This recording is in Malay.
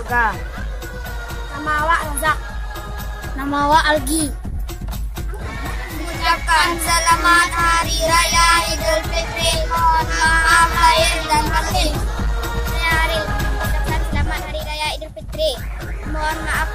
Yoga. Nama awak Razak. Nama awak Algi. Mengucapkan selamat hari raya Idul Fitri. Mohon maaf lahir dan batin. Saya Aril. Mengucapkan selamat hari raya Idul Fitri. Mohon maaf